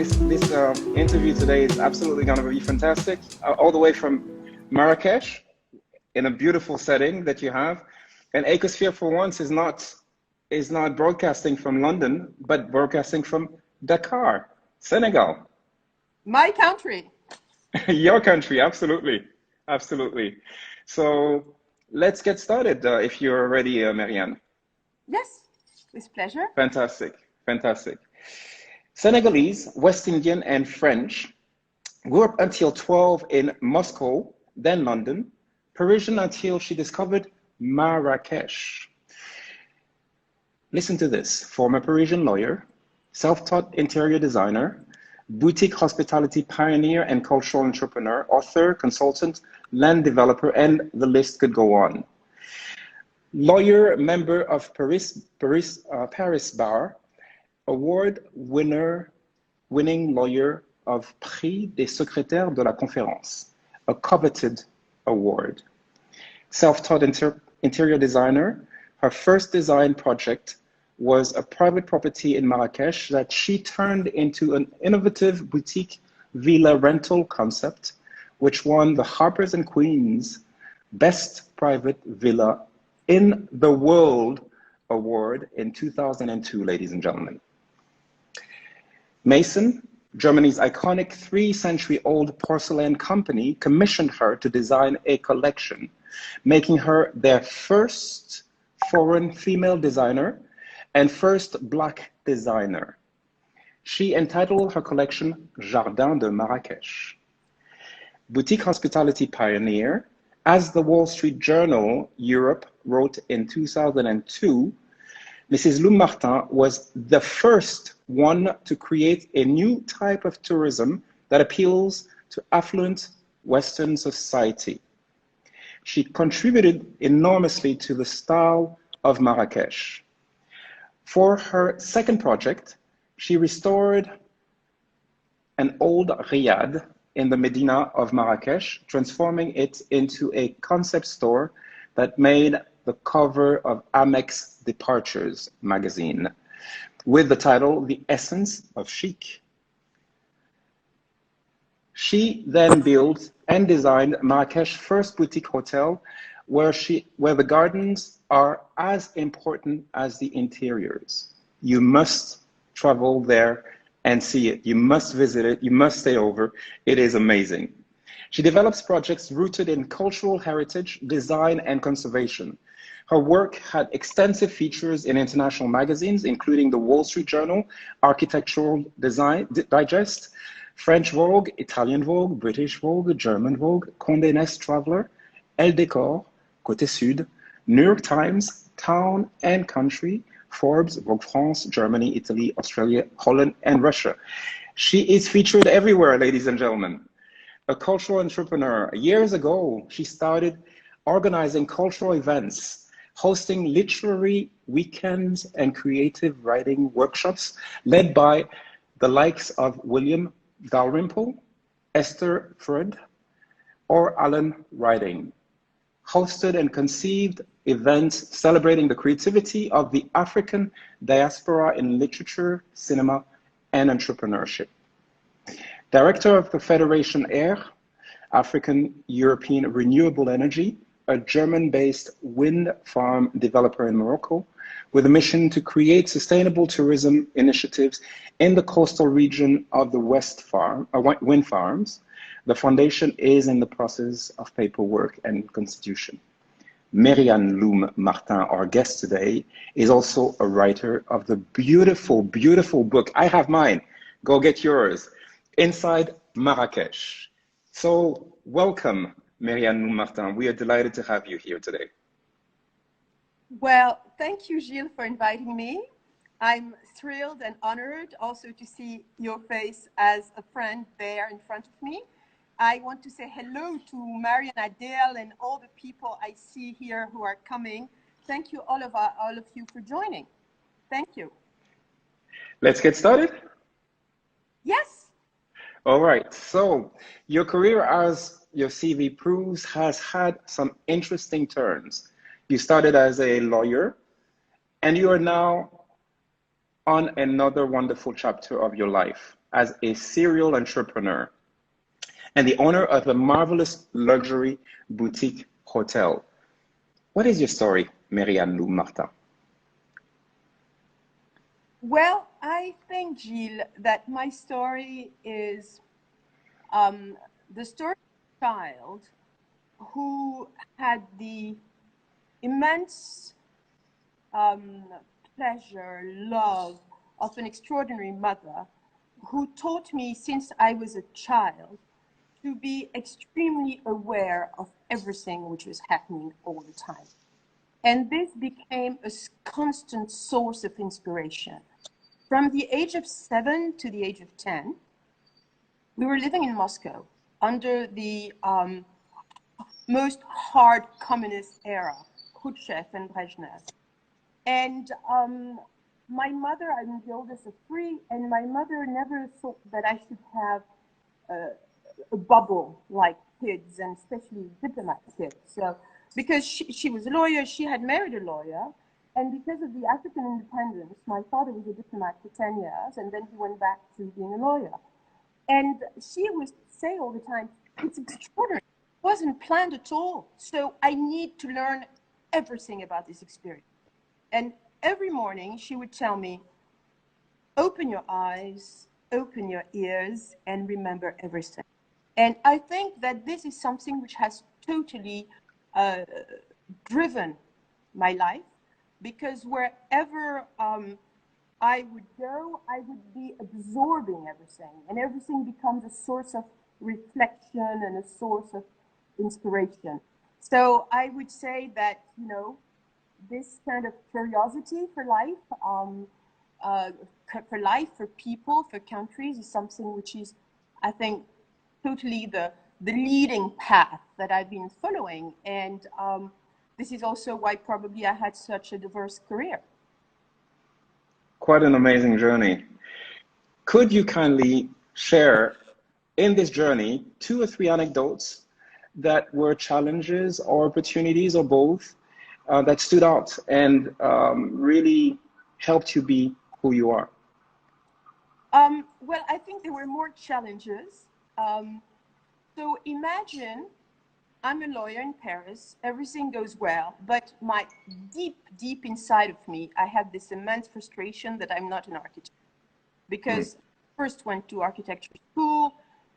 This interview today is absolutely going to be fantastic. All the way from Marrakesh, in a beautiful setting that you have, and Acosphere for once is not broadcasting from London, but broadcasting from Dakar, Senegal. My country. Your country, absolutely, absolutely. So let's get started. If you're ready, Meryanne. Yes, with pleasure. Fantastic, fantastic. Senegalese, West Indian, and French. Grew up until 12 in Moscow, then London. Parisian until she discovered Marrakesh. Listen to this. Former Parisian lawyer, self-taught interior designer, boutique hospitality pioneer and cultural entrepreneur, author, consultant, land developer, and the list could go on. Lawyer, member of Paris Bar, winning lawyer of Prix des Secrétaires de la Conférence, a coveted award. Self-taught interior designer, her first design project was a private property in Marrakesh that she turned into an innovative boutique villa rental concept, which won the Harpers and Queens Best Private Villa in the World Award in 2002, ladies and gentlemen. Mason, Germany's iconic 3-century-old porcelain company, commissioned her to design a collection, making her their first foreign female designer and first Black designer. She entitled her collection Jardin de Marrakech. Boutique hospitality pioneer, as the Wall Street Journal Europe wrote in 2002, Mrs. Loum-Martin was the first one to create a new type of tourism that appeals to affluent Western society. She contributed enormously to the style of Marrakesh. For her second project, she restored an old riad in the Medina of Marrakesh, transforming it into a concept store that made the cover of Amex Departures magazine with the title, The Essence of Chic. She then built and designed Marrakesh's first boutique hotel where the gardens are as important as the interiors. You must travel there and see it. You must visit it. You must stay over. It is amazing. She develops projects rooted in cultural heritage, design, and conservation. Her work had extensive features in international magazines, including the Wall Street Journal, Architectural Design Digest, French Vogue, Italian Vogue, British Vogue, German Vogue, Condé Nast Traveler, Elle Décor, Côté Sud, New York Times, Town and Country, Forbes, Vogue France, Germany, Italy, Australia, Holland, and Russia. She is featured everywhere, ladies and gentlemen. A cultural entrepreneur. Years ago, she started organizing cultural events, hosting literary weekends and creative writing workshops led by the likes of William Dalrymple, Esther Freud, or Alan Riding. Hosted and conceived events celebrating the creativity of the African diaspora in literature, cinema, and entrepreneurship. Director of the Federation Air, African European Renewable Energy, a German-based wind farm developer in Morocco, with a mission to create sustainable tourism initiatives in the coastal region of the wind farms. The foundation is in the process of paperwork and constitution. Meryanne Loum-Martin, our guest today, is also a writer of the beautiful, beautiful book. I have mine. Go get yours. Inside Marrakesh. So welcome, Meryanne Loum-Martin. We are delighted to have you here today. Well, thank you, Gilles, for inviting me. I'm thrilled and honored also to see your face as a friend there in front of me. I want to say hello to Marianne, Adele, and all the people I see here who are coming. Thank you, all of you, for joining. Thank you. Let's get started. Yes. All right. So your career, as your CV proves, has had some interesting turns. You started as a lawyer, and you are now on another wonderful chapter of your life. as a serial entrepreneur and the owner of a marvelous luxury boutique hotel. What is your story, Meryanne Loum-Martin? Well, I think, Gilles, that my story is the story of a child who had the immense pleasure, love of an extraordinary mother who taught me since I was a child to be extremely aware of everything which was happening all the time. And this became a constant source of inspiration. From the age of 7 to the age of 10, we were living in Moscow under the most hard communist era, Khrushchev and Brezhnev. And my mother, I'm the oldest of three, and my mother never thought that I should have a bubble like kids, and especially diplomat kids. So, because she was a lawyer, she had married a lawyer, and because of the African independence, my father was a diplomat for 10 years, and then he went back to being a lawyer. And she would say all the time, it's extraordinary. It wasn't planned at all. So I need to learn everything about this experience. And every morning she would tell me, open your eyes, open your ears, and remember everything. And I think that this is something which has totally driven my life, because wherever I would go, I would be absorbing everything, and everything becomes a source of reflection and a source of inspiration. So I would say that, you know, this kind of curiosity for life, for people, for countries is something which is, I think, totally the leading path that I've been following. And this is also why probably I had such a diverse career. Quite an amazing journey. Could you kindly share in this journey 2 or 3 anecdotes that were challenges or opportunities or both that stood out and really helped you be who you are? Well, I think there were more challenges. So imagine I'm a lawyer in Paris, everything goes well, but my deep inside of me, I had this immense frustration that I'm not an architect. Because first went to architecture school,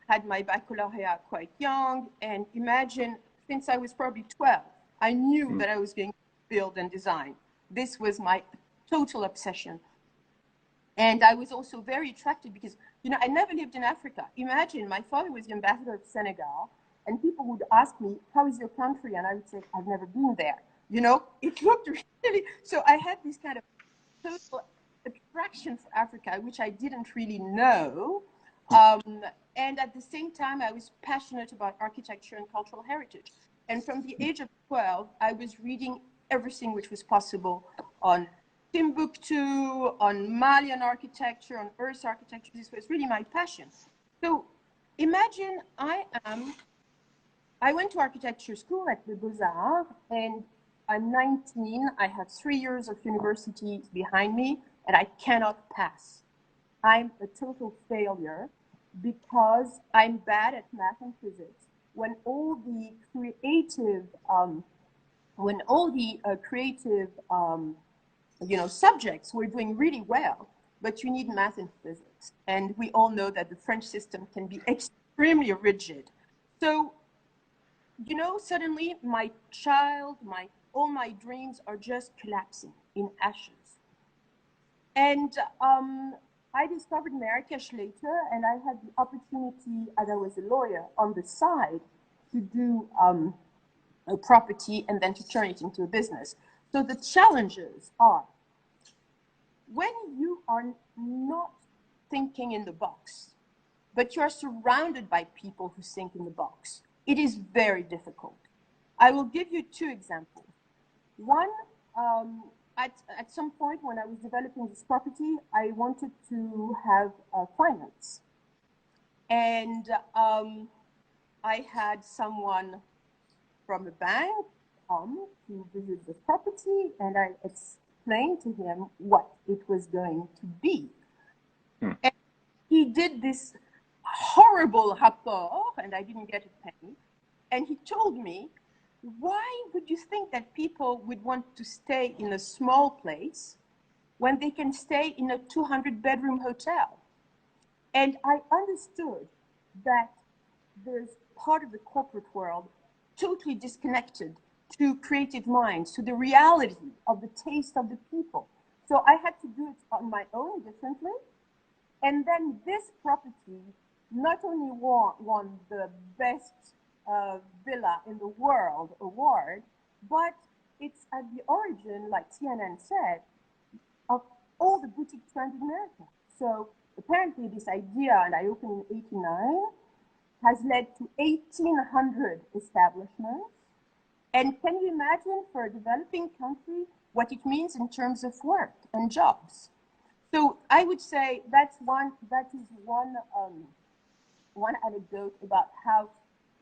had my baccalaureate quite young, and imagine, since I was probably 12, I knew that I was going to build and design. This was my total obsession. And I was also very attracted because, you know, I never lived in Africa. Imagine, my father was the ambassador of Senegal, and people would ask me, how is your country? And I would say, I've never been there. You know, it looked really, so I had this kind of total attraction for Africa, which I didn't really know. And at the same time, I was passionate about architecture and cultural heritage. And from the age of 12, I was reading everything which was possible on Timbuktu, on Malian architecture, on Earth architecture. This was really my passion. So imagine I went to architecture school at the Beaux-Arts, and I'm 19, I have 3 years of university behind me, and I cannot pass. I'm a total failure because I'm bad at math and physics. When all the creative, you know, subjects were doing really well, but you need math and physics. And we all know that the French system can be extremely rigid. So, you know, suddenly all my dreams are just collapsing in ashes. And I discovered Marrakesh later, and I had the opportunity, as I was a lawyer, on the side to do a property and then to turn it into a business. So the challenges are, when you are not thinking in the box, but you are surrounded by people who think in the box, it is very difficult. I will give you 2 examples. One, at some point when I was developing this property, I wanted to have finance. And I had someone from a bank come to visit the property, and I explained to him what it was going to be. And he he did this horrible rapport, and I didn't get a penny. And he told me, why would you think that people would want to stay in a small place when they can stay in a 200-bedroom hotel? And I understood that there's part of the corporate world totally disconnected to creative minds, to the reality of the taste of the people. So I had to do it on my own differently. And then this property not only won the best villa in the world award, but it's at the origin, like CNN said, of all the boutique trends in America. So apparently this idea, and I opened in '89, has led to 1,800 establishments. And can you imagine for a developing country what it means in terms of work and jobs? So I would say that is one anecdote about how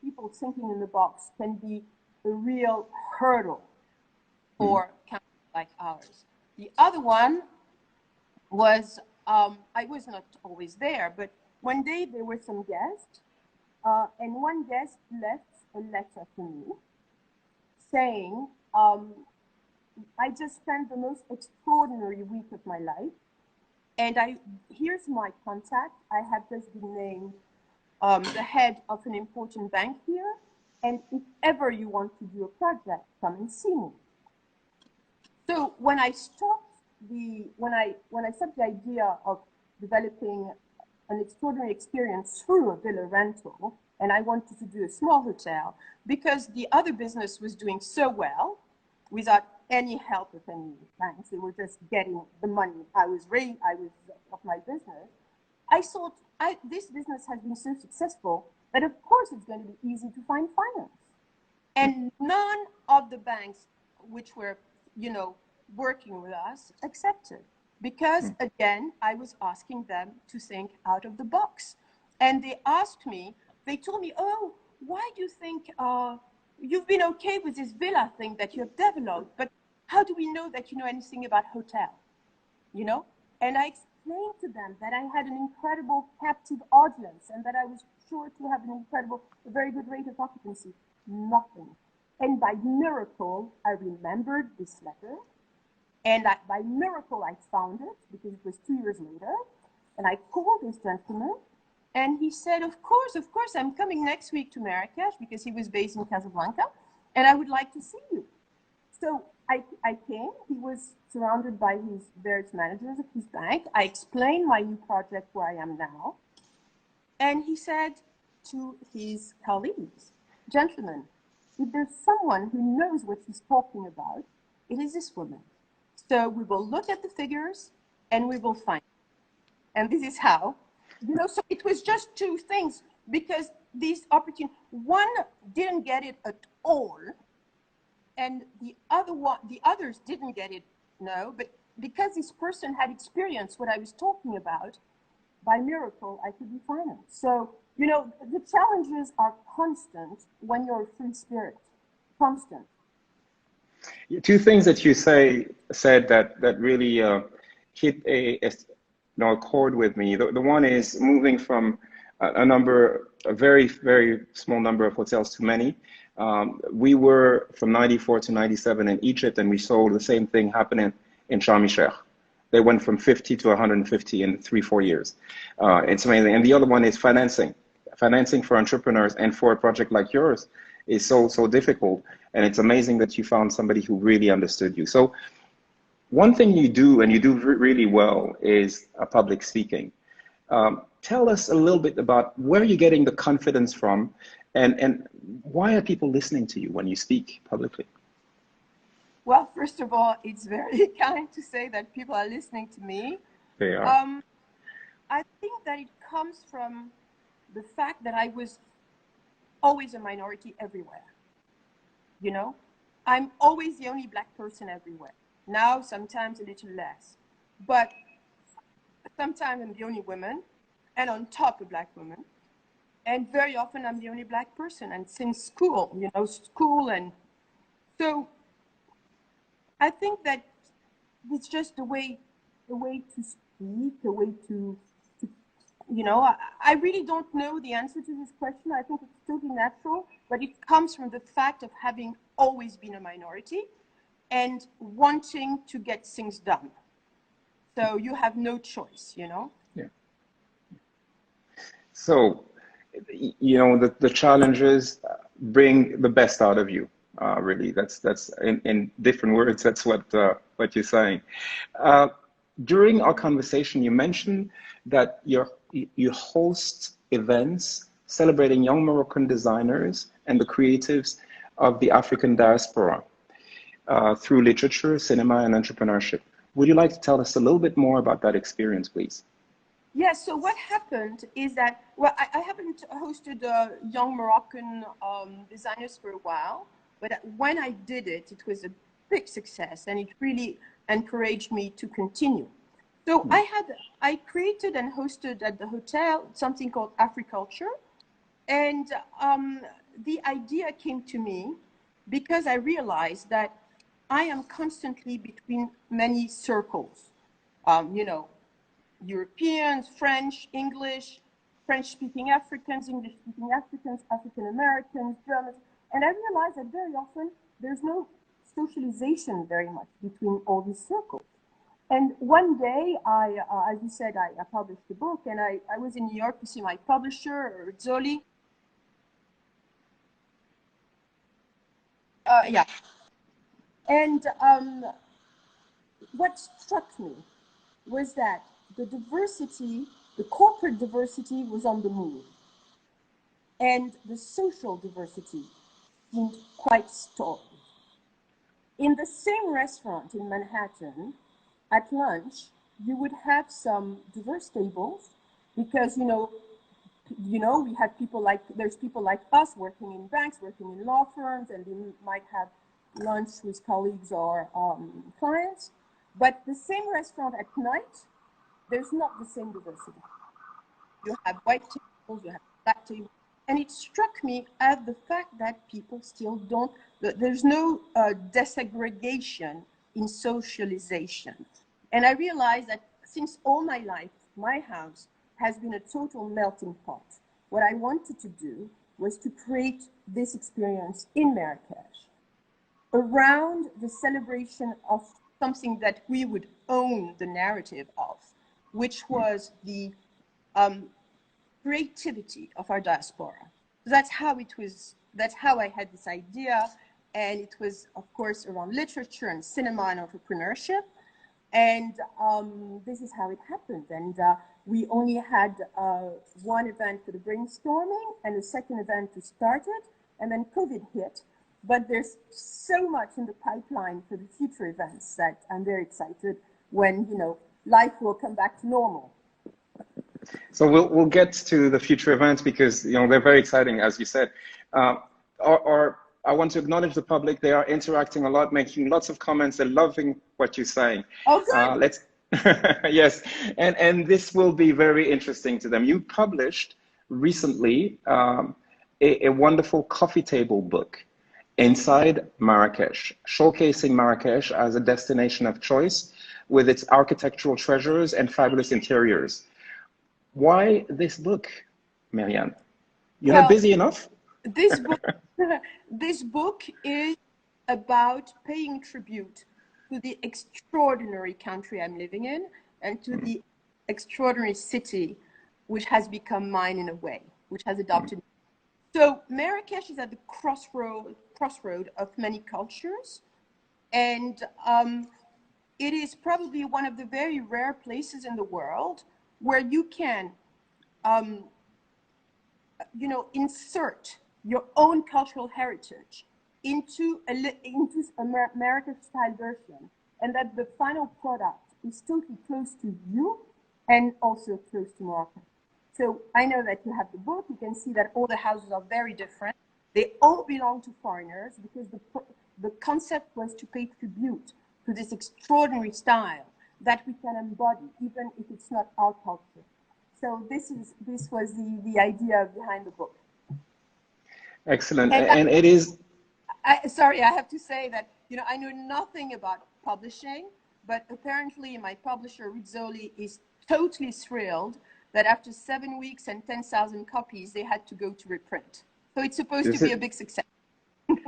people thinking in the box can be a real hurdle for countries like ours. The other one was, I was not always there, but one day there were some guests, and one guest left a letter to me saying, I just spent the most extraordinary week of my life, and here's my contact. I have just been named the head of an important bank here, and if ever you want to do a project, come and see me. So when I stopped when I stopped the idea of developing an extraordinary experience through a villa rental, and I wanted to do a small hotel because the other business was doing so well without any help of any banks. They were just getting the money I was of my business. I thought this business has been so successful that of course it's going to be easy to find finance. And none of the banks which were, working with us accepted, because again, I was asking them to think out of the box. And they told me, oh, why do you think you've been okay with this villa thing that you have developed, but how do we know that you know anything about hotel? And I explained to them that I had an incredible captive audience and that I was sure to have a very good rate of occupancy. Nothing. And by miracle, I remembered this letter. And by miracle, I found it because it was 2 years later. And I called this gentleman, and he said, of course, I'm coming next week to Marrakesh, because he was based in Casablanca, and I would like to see you. So I came. He was surrounded by his various managers of his bank. I explained my new project where I am now. And he said to his colleagues, gentlemen, if there's someone who knows what he's talking about, it is this woman. So we will look at the figures and we will find it. And this is how, so it was just two things, because these opportunities, one didn't get it at all, and the others didn't get it, no, but because this person had experienced what I was talking about, by miracle, I could be financed. So, the challenges are constant when you're a free spirit, constant. Two things that you said that really hit a chord with me. The one is moving from a very, very small number of hotels to many. We were from 94 to 97 in Egypt, and we saw the same thing happening in Sharm el-Sheikh. They went from 50 to 150 in 3-4 years. It's amazing. And the other one is financing. Financing for entrepreneurs and for a project like yours is so difficult. And it's amazing that you found somebody who really understood you. So one thing you do, and you do really well, is public speaking. Tell us a little bit about where you're getting the confidence from, and why are people listening to you when you speak publicly? Well, first of all, it's very kind to say that people are listening to me. They are. I think that it comes from the fact that I was always a minority everywhere. I'm always the only Black person everywhere. Now, sometimes a little less, but sometimes I'm the only woman, and on top a Black woman, and very often I'm the only Black person. And since school, and so I think that it's just the way to speak, the way to you know, I really don't know the answer to this question. I think it's totally natural, but it comes from the fact of having always been a minority and wanting to get things done. So you have no choice, you know? Yeah. So, you know, the challenges bring the best out of you. Really, that's in different words. That's what you're saying. During our conversation, you mentioned that you host events celebrating young Moroccan designers and the creatives of the African diaspora through literature, cinema, and entrepreneurship. Would you like to tell us a little bit more about that experience, please? Yes, so what happened is that, well, I haven't hosted young Moroccan designers for a while, but when I did it, it was a big success and it really encouraged me to continue. So I created and hosted at the hotel something called Africulture. And the idea came to me because I realized that I am constantly between many circles, you know, Europeans, French, English, French-speaking Africans, English-speaking Africans, African-Americans, Germans. And I realized that very often there's no socialization very much between all these circles. And one day, as you said, I published a book, and I was in New York to see my publisher, Zoli. Yeah. And what struck me was that the diversity, the corporate diversity was on the move. And the social diversity seemed quite stalled. In the same restaurant in Manhattan, at lunch, you would have some diverse tables because, you know, we had there's people like us working in banks, working in law firms, and they might have lunch with colleagues or clients. But the same restaurant at night, there's not the same diversity. You have white tables, you have black tables. And it struck me at the fact that people still don't, there's no desegregation in socialization. And I realized that since all my life, my house has been a total melting pot. What I wanted to do was to create this experience in Marrakesh around the celebration of something that we would own the narrative of, which was the creativity of our diaspora. So that's how it was, that's how I had this idea. And it was, of course, around literature and cinema and entrepreneurship. And this is how it happened. And we only had one event for the brainstorming and a second event to start it. And then COVID hit. But there's so much in the pipeline for the future events that I'm very excited when, you know, life will come back to normal. So we'll get to the future events because, you know, they're very exciting, as you said. I want to acknowledge the public. They are interacting a lot, making lots of comments. They're loving what you're saying. Oh, good. Yes, and this will be very interesting to them. You published recently a wonderful coffee table book, Inside Marrakesh, showcasing Marrakesh as a destination of choice with its architectural treasures and fabulous interiors. Why this book, Meryanne? You're not busy enough? This book is about paying tribute to the extraordinary country I'm living in and to the extraordinary city which has become mine in a way, which has adopted me. So Marrakesh is at the crossroad of many cultures, and it is probably one of the very rare places in the world where you can, you know, insert your own cultural heritage into a American-style version, and that the final product is totally close to you and also close to Morocco. So I know that you have the book. You can see that all the houses are very different. They all belong to foreigners because the concept was to pay tribute to this extraordinary style that we can embody, even if it's not our culture. So this was the idea behind the book. Excellent, and it is. Sorry, I have to say that, you know, I know nothing about publishing, but apparently my publisher Rizzoli is totally thrilled that after 7 weeks and 10,000 copies, they had to go to reprint. So it's supposed to This be is a big success.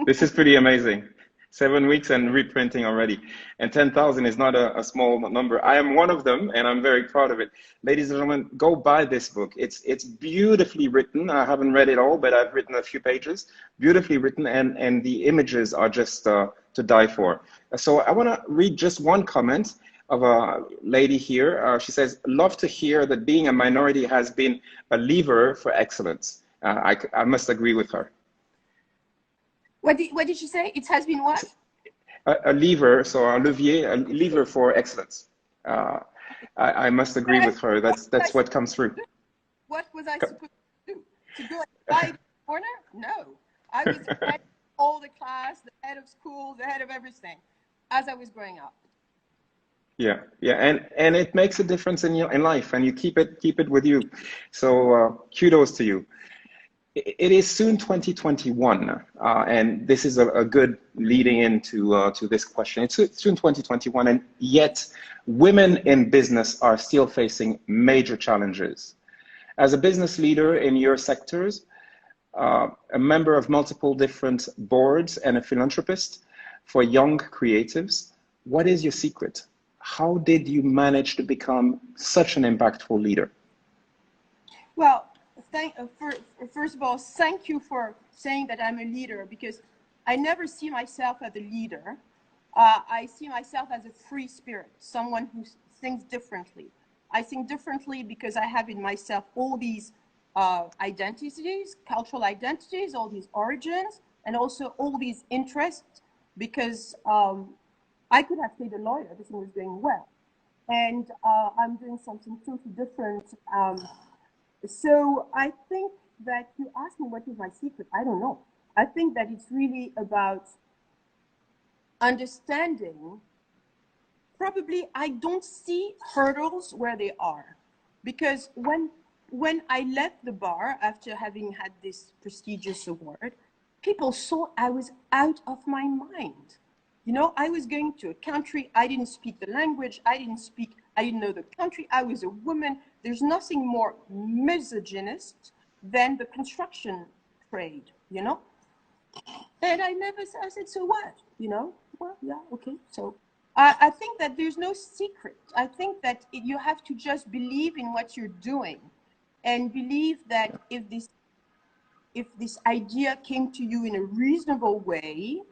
this is pretty amazing. 7 weeks and reprinting already. And 10,000 is not a small number. I am one of them, and I'm very proud of it. Ladies and gentlemen, go buy this book. It's beautifully written. I haven't read it all, but I've written a few pages. Beautifully written, and the images are just to die for. So I want to read just one comment of a lady here. She says, love to hear that being a minority has been a lever for excellence. I must agree with her. What did you say? It has been what? A lever, so a levier, a lever for excellence. I must agree with her. That's what comes through. What was I supposed to do? To go and hide in the corner? No. I was the head of all the class, the head of school, the head of everything as I was growing up. Yeah, and it makes a difference in life, and you keep it with you. So kudos to you. It is soon 2021, and this is a good leading into to this question. It's soon 2021, and yet women in business are still facing major challenges. As a business leader in your sectors, a member of multiple different boards and a philanthropist for young creatives, what is your secret? How did you manage to become such an impactful leader? Well, first of all, thank you for saying that I'm a leader, because I never see myself as a leader. I see myself as a free spirit, someone who thinks differently. I think differently because I have in myself all these identities, cultural identities, all these origins, and also all these interests, because I could have stayed a lawyer, everything was going well. And I'm doing something totally different. So I think that you asked me what is my secret. I don't know. I think that it's really about understanding. Probably I don't see hurdles where they are, because when I left the bar after having had this prestigious award, people saw I was out of my mind. You know, I was going to a country, I didn't speak the language, I didn't know the country, I was a woman. There's nothing more misogynist than the construction trade, you know? And I said, so what? You know, well, yeah, okay. So I think that there's no secret. I think that you have to just believe in what you're doing, and believe that if this idea came to you in a reasonable way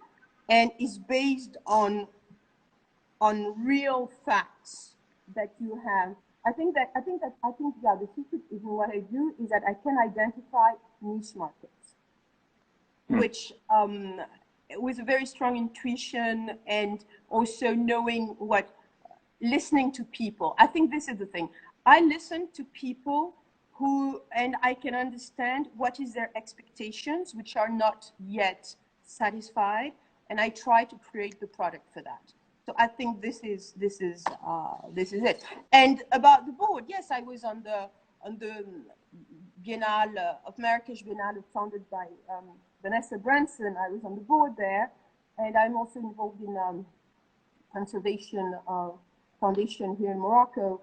and is based on real facts that you have. I think yeah, the secret is in what I do is that I can identify niche markets, which with a very strong intuition, and also knowing listening to people. I think this is the thing. I listen to people and I can understand what is their expectations, which are not yet satisfied, and I try to create the product for that. So I think this is it. And about the board, yes, I was on the Biennale of Marrakesh Biennale, founded by Vanessa Branson. I was on the board there, and I'm also involved in conservation foundation here in Morocco.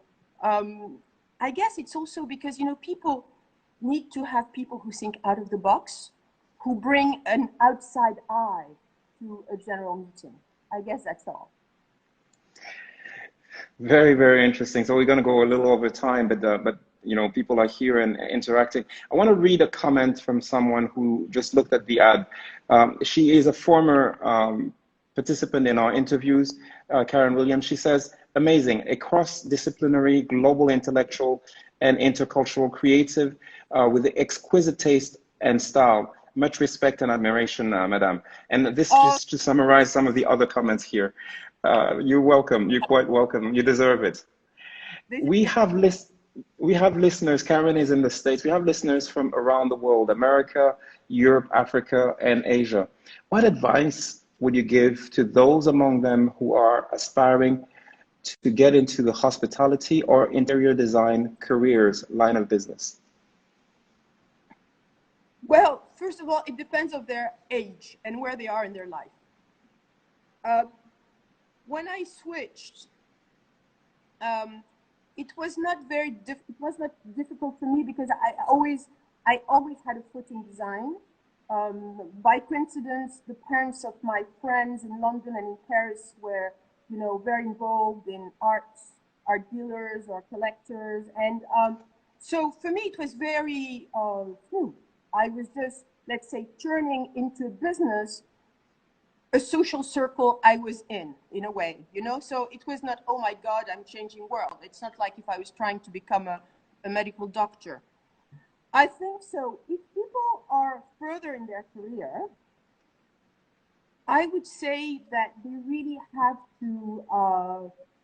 I guess it's also because, you know, people need to have people who think out of the box, who bring an outside eye to a general meeting. I guess that's all. Very, very interesting. So we're going to go a little over time, but you know, people are here and interacting. I want to read a comment from someone who just looked at the ad. She is a former participant in our interviews, Karen Williams. She says, amazing, a cross-disciplinary, global intellectual and intercultural creative with exquisite taste and style. Much respect and admiration, Madame. And this just to summarize some of the other comments here. You're welcome. You're quite welcome. You deserve it. We have listeners. Karen is in the States. We have listeners from around the world: America, Europe, Africa, and Asia. What advice would you give to those among them who are aspiring to get into the hospitality or interior design careers line of business? Well, first of all, it depends on their age and where they are in their life. When I switched, it was not difficult for me because I always had a foot in design. By coincidence, the parents of my friends in London and in Paris were, you know, very involved in art dealers or collectors. And so for me, it was very smooth. I was just, let's say, turning into a business, a social circle I was in a way, you know? So it was not, oh my God, I'm changing world. It's not like if I was trying to become a medical doctor. I think so. If people are further in their career, I would say that they really have to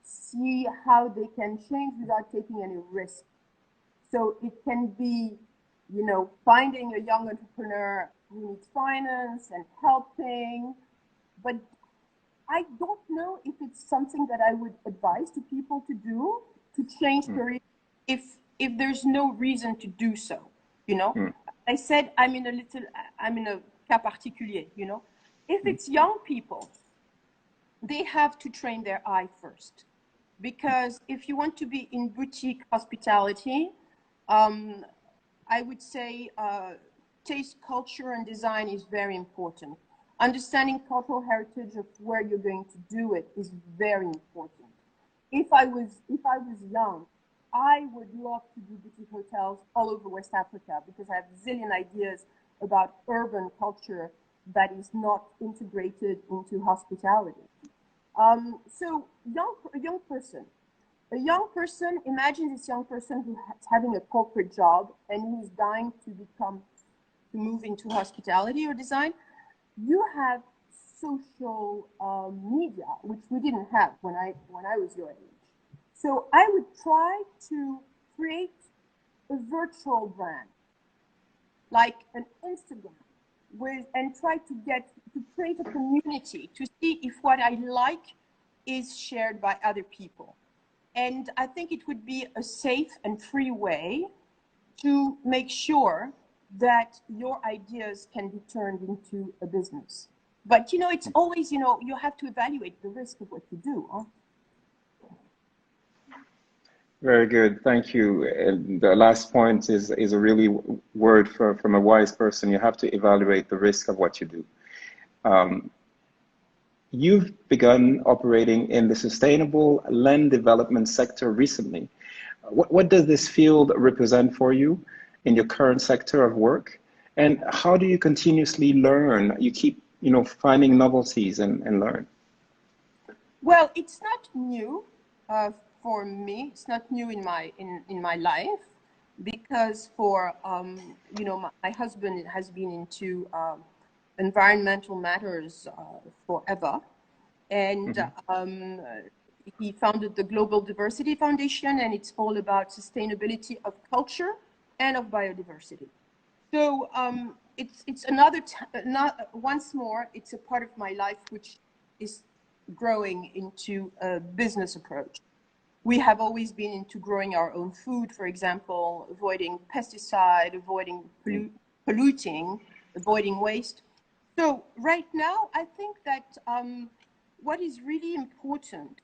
see how they can change without taking any risk. So it can be, you know, finding a young entrepreneur who needs finance and helping, but I don't know if it's something that I would advise to people to do, to change career, if there's no reason to do so, you know. I said I'm in a cas particulier, you know. If it's young people, they have to train their eye first, because if you want to be in boutique hospitality, I would say taste, culture, and design is very important. Understanding cultural heritage of where you're going to do it is very important. If I was young, I would love to do boutique hotels all over West Africa, because I have a zillion ideas about urban culture that is not integrated into hospitality. So a young person, imagine this young person who's having a corporate job and who's dying to move into hospitality or design. You have social media, which we didn't have when I was your age. So I would try to create a virtual brand, like an Instagram, and try to create a community to see if what I like is shared by other people. And I think it would be a safe and free way to make sure that your ideas can be turned into a business. But, you know, it's always, you know, you have to evaluate the risk of what you do. Huh? Very good, thank you. And the last point is a really word from a wise person. You have to evaluate the risk of what you do. You've begun operating in the sustainable land development sector recently. What does this field represent for you in your current sector of work? And how do you continuously learn? You keep, you know, finding novelties and learn. Well, it's not new for me. It's not new in my life, because for you know, my husband has been into environmental matters forever, and he founded the Global Diversity Foundation, and it's all about sustainability of culture and of biodiversity. So it's once more, it's a part of my life which is growing into a business approach. We have always been into growing our own food, for example, avoiding pesticide, avoiding polluting, avoiding waste. So right now, I think that what is really important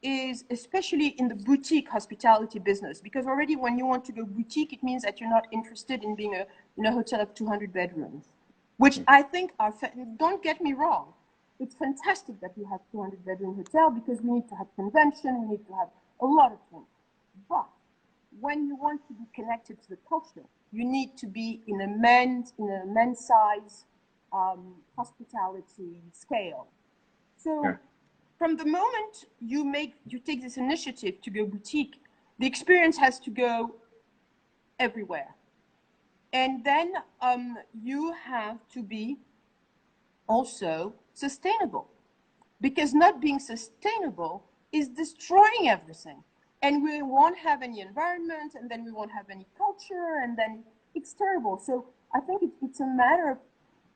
is, especially in the boutique hospitality business, because already when you want to go boutique, it means that you're not interested in being in a hotel of 200 bedrooms, which I think are, don't get me wrong, it's fantastic that we have 200 bedroom hotel, because we need to have convention, we need to have a lot of things. But when you want to be connected to the culture, you need to be in a men's size hospitality scale. So from the moment you take this initiative to go boutique, the experience has to go everywhere. And then you have to be also sustainable, because not being sustainable is destroying everything. And we won't have any environment, and then we won't have any culture, and then it's terrible. So I think it's a matter of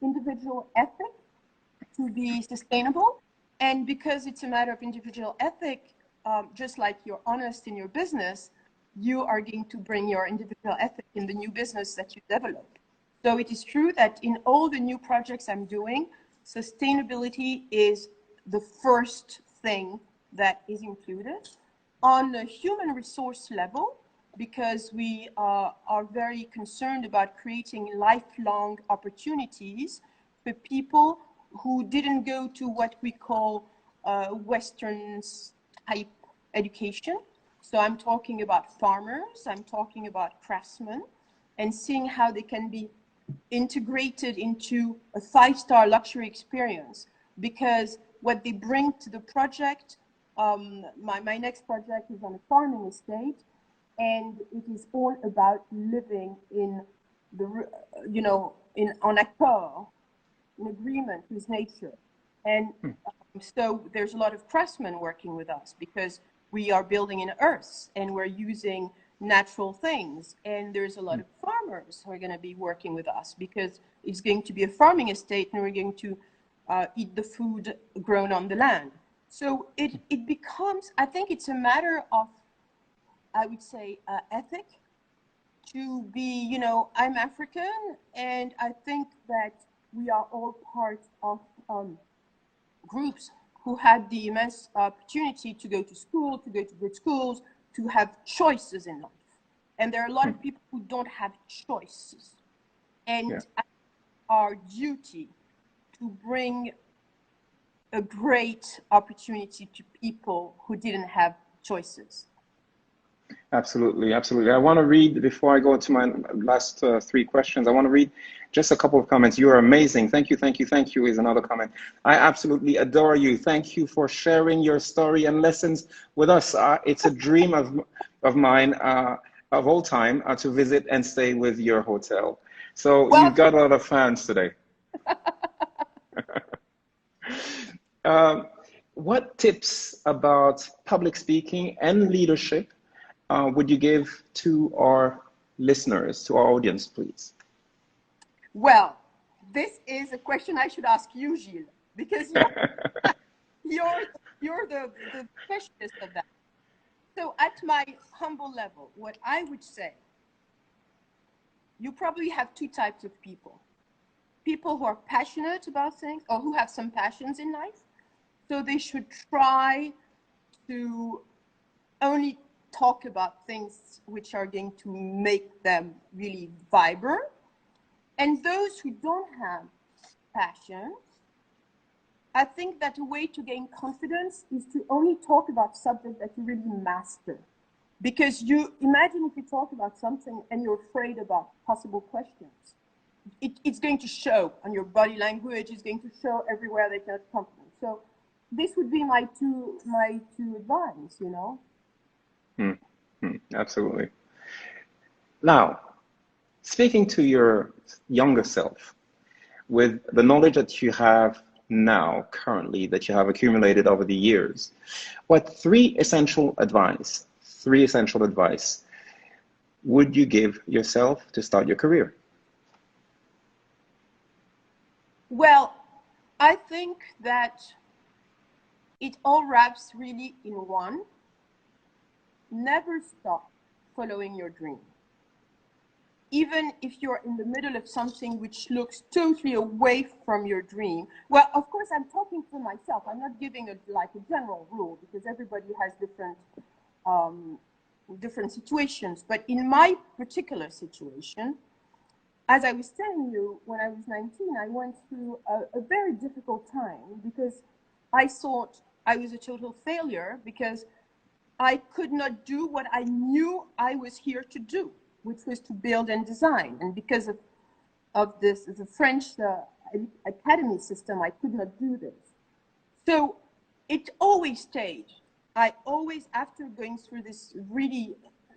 individual ethic to be sustainable. And because it's a matter of individual ethic, just like you're honest in your business, you are going to bring your individual ethic in the new business that you develop. So it is true that in all the new projects I'm doing, sustainability is the first thing that is included. On a human resource level, because we are very concerned about creating lifelong opportunities for people who didn't go to what we call Western type education. So I'm talking about farmers, I'm talking about craftsmen, and seeing how they can be integrated into a 5-star luxury experience, because what they bring to the project, my next project is on a farming estate, and it is all about living in the, on accord, in agreement with nature. And so there's a lot of craftsmen working with us because we are building in earth and we're using natural things. And there's a lot of farmers who are going to be working with us because it's going to be a farming estate and we're going to eat the food grown on the land. So it becomes, I think it's a matter of, I would say, ethic to be, I'm African, and I think that we are all part of groups who had the immense opportunity to go to school, to go to good schools, to have choices in life. And there are a lot of people who don't have choices. And our duty to bring a great opportunity to people who didn't have choices. Absolutely, absolutely. I want to read, before I go to my last 3 questions, I want to read just a couple of comments. You are amazing. Thank you, thank you, thank you is another comment. I absolutely adore you. Thank you for sharing your story and lessons with us. It's a dream of mine, of all time, to visit and stay with your hotel. So you've got a lot of fans today. What tips about public speaking and leadership would you give to our listeners, to our audience, please? Well, this is a question I should ask you, Gilles, because you're the specialist of that. So at my humble level, what I would say, you probably have 2 types of people. People who are passionate about things or who have some passions in life. So they should try to only talk about things which are going to make them really vibrant. And those who don't have passion, I think that a way to gain confidence is to only talk about subjects that you really master. Because you imagine if you talk about something and you're afraid about possible questions, it's going to show on your body language, it's going to show everywhere that you're not confident. So this would be my two advice, Absolutely. Now, speaking to your younger self, with the knowledge that you have now, currently, that you have accumulated over the years, what 3 essential advice would you give yourself to start your career? Well, I think that it all wraps really in one. Never stop following your dream. Even if you're in the middle of something which looks totally away from your dream. Well, of course, I'm talking for myself. I'm not giving a general rule because everybody has different situations. But in my particular situation, as I was telling you, when I was 19, I went through a very difficult time because I thought I was a total failure because I could not do what I knew I was here to do, which was to build and design. And because of this, the French academy system, I could not do this. So it always stayed. I always, after going through this really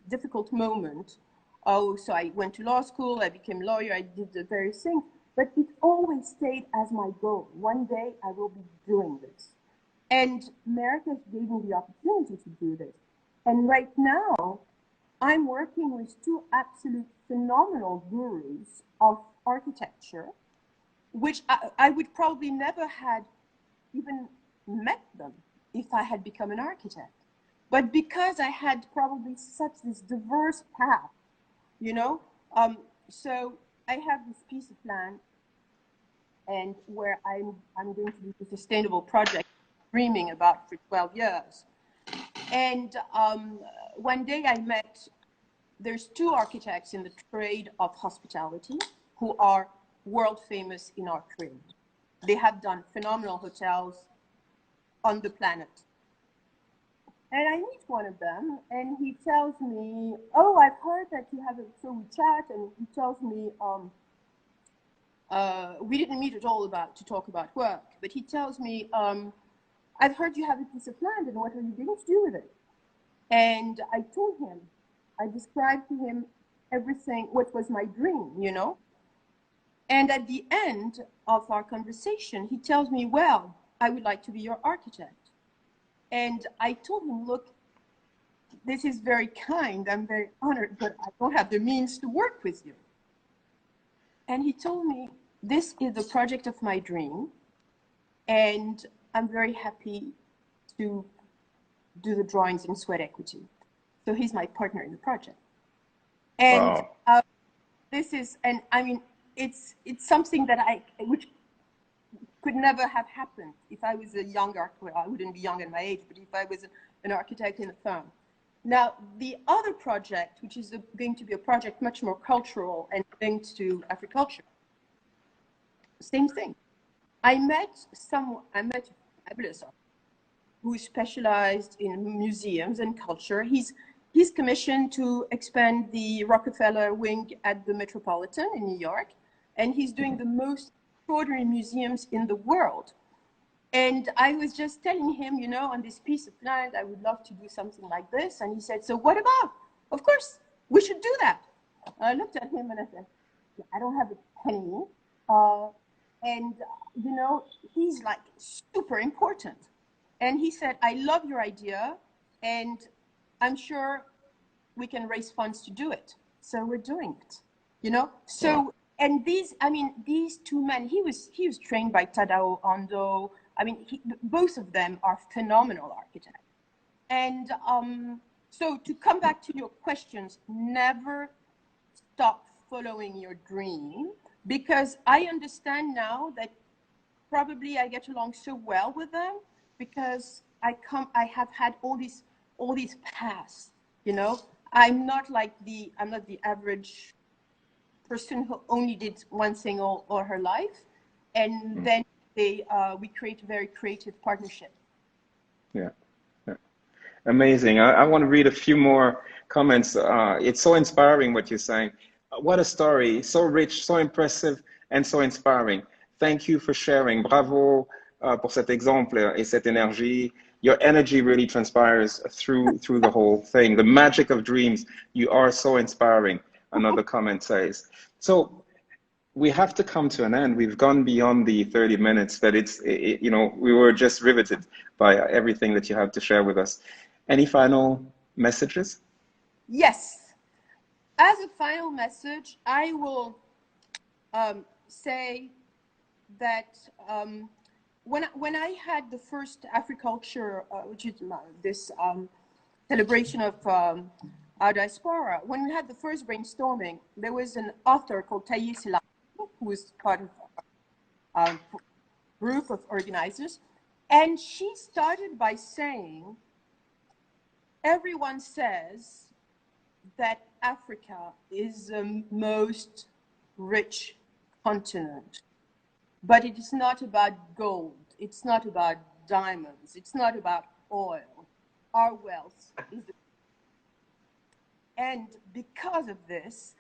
difficult moment, so I went to law school, I became a lawyer, I did the various things, but it always stayed as my goal. One day I will be doing this. And America gave me the opportunity to do this. And right now, I'm working with 2 absolute phenomenal gurus of architecture, which I would probably never had even met them if I had become an architect. But because I had probably such this diverse path, so I have this piece of land, and where I'm going to do a sustainable project, dreaming about for 12 years. And one day I met, there's two architects in the trade of hospitality who are world famous in our trade. They have done phenomenal hotels on the planet. And I meet one of them, and he tells me, "Oh, I've heard that you have a..." So we chat, and he tells me, we didn't meet at all to talk about work, but he tells me, "I've heard you have a piece of land, and what are you going to do with it?" And I told him, I described to him everything, what was my dream, you know? And at the end of our conversation, he tells me, "Well, I would like to be your architect." And I told him, "Look, this is very kind. I'm very honored, but I don't have the means to work with you." And he told me, "This is the project of my dream, and I'm very happy to do the drawings in sweat equity." So he's my partner in the project. And wow. this is, and I mean, it's something that which could never have happened if I was a young architect. Well, I wouldn't be young at my age, but if I was an architect in a firm. Now, the other project, which is going to be a project much more cultural and linked to agriculture, same thing. I met a philosopher who is specialized in museums and culture. He's commissioned to expand the Rockefeller wing at the Metropolitan in New York, and he's doing the most extraordinary museums in the world. And I was just telling him, you know, on this piece of land, I would love to do something like this. And he said, "So what about? Of course, we should do that." I looked at him and I said, "I don't have a penny." And, you know, he's like super important. And he said, "I love your idea, and I'm sure we can raise funds to do it." So we're doing it, you know? So, wow. And these two men, he was trained by Tadao Ando. I mean, both of them are phenomenal architects. And so to come back to your questions, never stop following your dream, because I understand now that probably I get along so well with them because I have had all these paths, you know. I'm not the average person who only did one thing all her life, and then we create a very creative partnership. Yeah. Amazing. I want to read a few more comments. It's so inspiring what you're saying. What a story, so rich, so impressive, and so inspiring. Thank you for sharing. Bravo pour cet exemple et cette énergie. Your energy really transpires through the whole thing. The magic of dreams. You are so inspiring, another comment says. So we have to come to an end. We've gone beyond the 30 minutes, but you know, we were just riveted by everything that you have to share with us. Any final messages? Yes. As a final message, I will say that when I had the first Africulture, which is this celebration of our diaspora, when we had the first brainstorming, there was an author called Taye Sela, who was part of a group of organizers, and she started by saying, "Everyone says that Africa is the most rich continent, but it is not about gold, it's not about diamonds, it's not about oil. Our wealth is..." And because of this,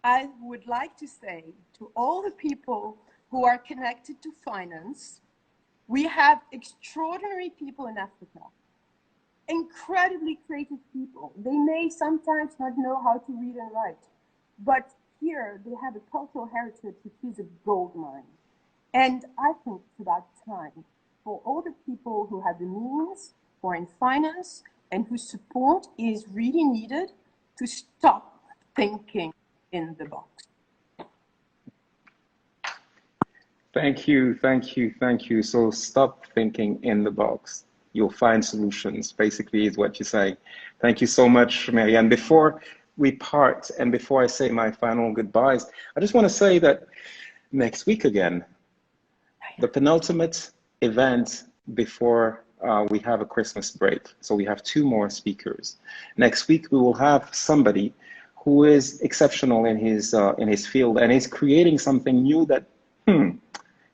I would like to say to all the people who are connected to finance, we have extraordinary people in Africa, incredibly creative people. They may sometimes not know how to read and write, but here they have a cultural heritage which is a gold mine. And I think it's about time for all the people who have the means, who are in finance, and whose support is really needed, to stop thinking in the box. Thank you, thank you, thank you. So stop thinking in the box. You'll find solutions, basically, is what you're saying. Thank you so much, Meryanne. Before we part and before I say my final goodbyes, I just want to say that next week again, the penultimate event before we have a Christmas break. So we have 2 more speakers. Next week, we will have somebody who is exceptional in his field and is creating something new that,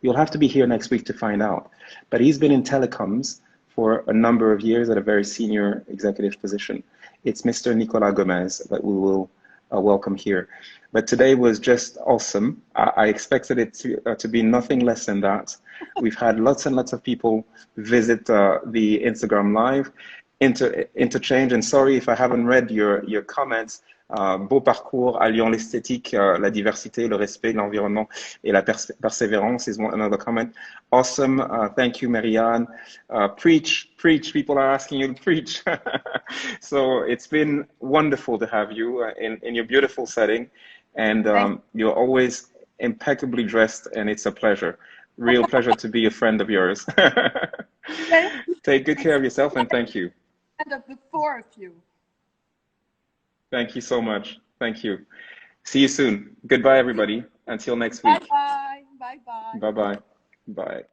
you'll have to be here next week to find out. But he's been in telecoms for a number of years at a very senior executive position. It's Mr. Nicolas Gomez that we will welcome here. But today was just awesome. I expected it to be nothing less than that. We've had lots and lots of people visit the Instagram Live, interchange, and sorry if I haven't read your comments. Beau parcours, alliant l'esthétique, la diversité, le respect, l'environnement et la persévérance is another comment. Awesome. Thank you, Meryanne. Preach. People are asking you to preach. So it's been wonderful to have you in your beautiful setting. And you're always impeccably dressed, and it's a pleasure. Real pleasure to be a friend of yours. Take good care of yourself, and thank you. And of the 4 of you. Thank you so much. Thank you. See you soon. Goodbye, everybody. Until next week. Bye-bye. Bye-bye. Bye-bye. Bye.